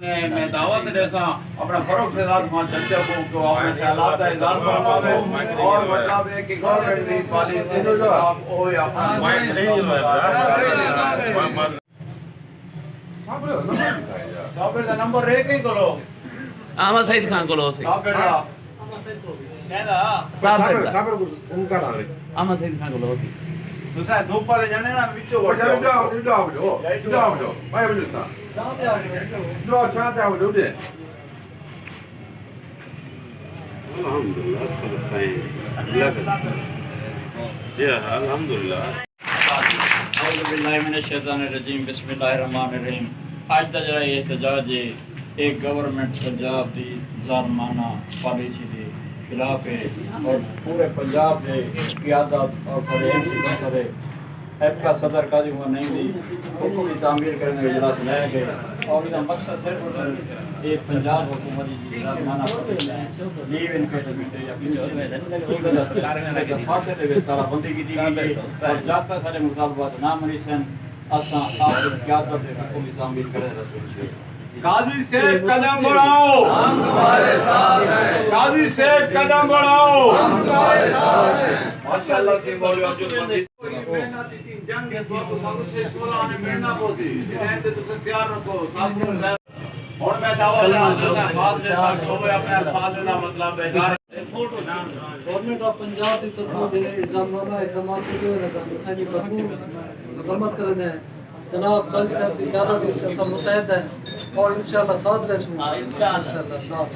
میں دعوت دیتا اپنا فروخ سے ذات خان چچا کو اپنے خیالات کا اظہار فرما دو اور مطلب ہے کہ گورنمنٹ دی پالیسی کے خلاف ہوئے صابر دا نمبر ہے کہیں کرو احمد سعید خان کو لو سی صابر دا صابر ان کا نام ہے احمد سعید خان کو لو سی دوسرا دھوپ والے جانے نا بچوں کو اعوذ باللہ من الشیطان الرجیم بسم اللہ الرحمن الرحیم آج دا جڑا احتجاج ہے ایک گورنمنٹ پنجاب دی ظالمانہ پالیسی دے خلاف ہے اور پورے پنجاب دے قیادت اور فریق کی بہتر ہے ایپ کا صدر قاضی ہوا نہیں دی حکم کی تعمیر کرنے کے اجلاس لائے گئے اور یہ مقصد صرف اور صرف ایک پنجاب حکومت کی ظالمانہ پالیسی لیو انکیٹمنٹ یا کسی دفاتر دے تارا بندی کی دی گئی ہے اور جب تک سارے مطالبات نہ منی سن اساں آپ کی قیادت دے حکم کی تعمیر کرے رہتے ہیں قاضی صاحب قدم بڑھاؤ ہم تمہارے ساتھ ہیں قاضی صاحب قدم بڑھاؤ ہم تمہارے ساتھ ہیں ماشاءاللہ سے بولو عبد المجید محنت تھی جنگ کے ساتھ سب سے سولا نے مرنا پوسی انہیں تے تو تیار رکھو سب کو اور میں دعوت دیتا خاص کے ساتھ ہوئے اپنے الفاظ کا مطلب ہے گورنمنٹ آف پنجاب کی طرف سے ظالمانہ اقدامات کی وجہ سے سانی بھرپور مذمت کر رہے ہیں جناب قاضی صاحب کی قیادت میں سب متحد ہیں اور انشاءاللہ ساتھ رہے سوں انشاءاللہ ساتھ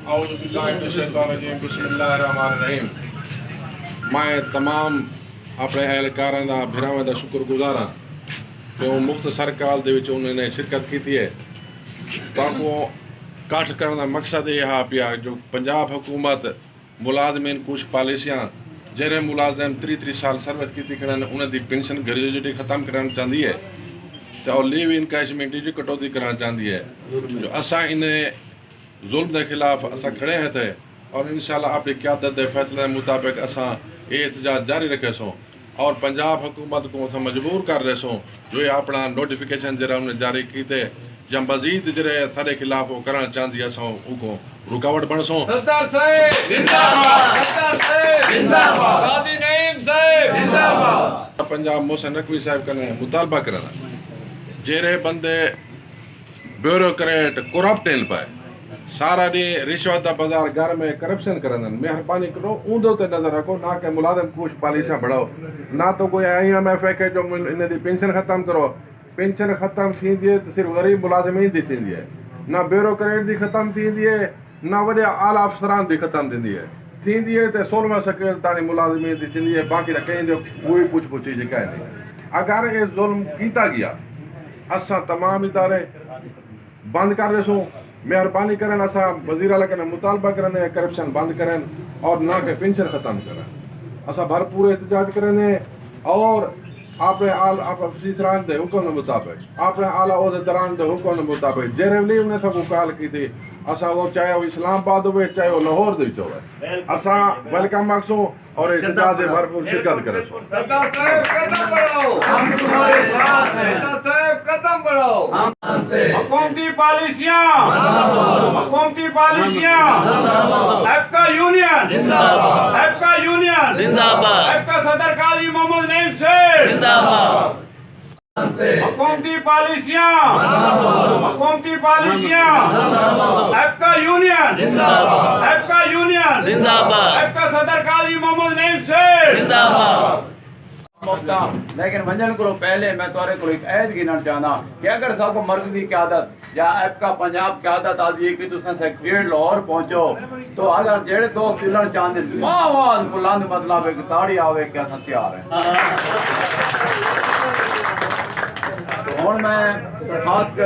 اعوذ باللہ من الشیطان الرجیم بسم اللہ الرحمن الرحیم میں تمام اپنے اہلکاراں دا بھراواں دا شکر گزار ہاں کہ وہ مختصر کال دے وچ انہوں نے شرکت کی ہے تاکہ کٹھ کرنے دا مقصد یہ ہے پیا جو پنجاب حکومت ملازمین کچھ پالیسیاں جہاں ملازم 30 سال سروس کی کھڑے انہیں دی پینشن گریجویٹی ختم کرنا چاہتی ہے اور لیو انکیشمنٹ کی کٹوتی کرنا چاہتی ہے جو اساں انہیں ظلم دے خلاف اساں کھڑے ہیں تھے اور انشاءاللہ اپنی قیادت دے فیصلے مطابق اساں یہ احتجاج جاری رکھے سوں اور پنجاب حکومت کو اساں مجبور کر رہے سوں جو یہ اپنا نوٹیفیکیشن جرا انہیں جاری کیتے یا مزید جرے سارے خلاف وہ کرنا چاہتی ہے اساں ان کو رکاوٹ بن سوں سردار صاحب زندہ باد سردار صاحب زندہ باد قاضی نعیم صاحب زندہ باد پنجاب محسن نقوی صاحب کا مطالبہ کرنا جہرے بندے بیوروکریٹ کرپٹ ہیں پائے سارا ڈی رشوت بازار گھر میں کرپشن کرنا مہربانی کرو اندو تے نظر رکھو نہ کہ ملازم کچھ پالیسیاں بڑھاؤ نہ تو کوئی IMF ہے کہ جو انہیں دی پینشن ختم کرو پینشن ختم تھی دیئے تو صرف غریب ملازمین دی تھی دیئے نہ بیوروکریٹ دی ختم تھی دیئے نہ وڈے اعلی افسران دی ختم تھی دیئے تے 16واں شکل تانی ملازمین دی تھی دیئے باقی رکھیں جو کوئی پوچھ جی کہہ نہیں اگر یہ ظلم کیتا گیا اساں تمام ادارے بند کر رہے سوں مہربانی کریں اساں وزیر اعلیٰ کا مطالبہ کریں کرپشن بند کریں اور نہ کہ پینشن ختم کریں اساں بھرپور احتجاج کریں اور اپنے افسران دے حکم مطابق اپنے اعلیٰ عہدیداران دے حکم مطابق جیرے نے سب کو کال کی تھی اساں وہ چاہے وہ اسلام آباد ہوئے چاہے وہ لاہور دے ہوئے اساں ویلکم مقصوں اور احتجاج سے بھرپور شرکت کریں سردار صاحب قدم بڑھاؤ ہم تمہارے ساتھ ہیں سردار صاحب قدم بڑھاؤ حکومتی پالیسیاں حکومتی پالیسیاں ایپ کا یونین زندہ باد ایپ کا یونین زندہ باد ایپ کا صدر قاضی محمد نعیم صاحب زندہ باد حکومتی پالیسیاں حکومتی پالیسیاں ایپ کا یونین زندہ باد ایپ کا یونین زندہ باد ایپ کا صدر قاضی محمد نعیم صاحب زندہ باد لیکن منجن کرو پہلے میں تورے کو ایک عہد گنن چاہنا کہ اگر سب کو مرکزی قیادت یا ایپ کا پنجاب قیادت آدھی ہے کہ تساں سیکریٹریٹ لاہور پہنچو تو اگر جڑے دوست دلن چاہتے آواز بلند مطلب ایک تاڑی آوے کہ اساں تیار ہیں ہن میں درخواست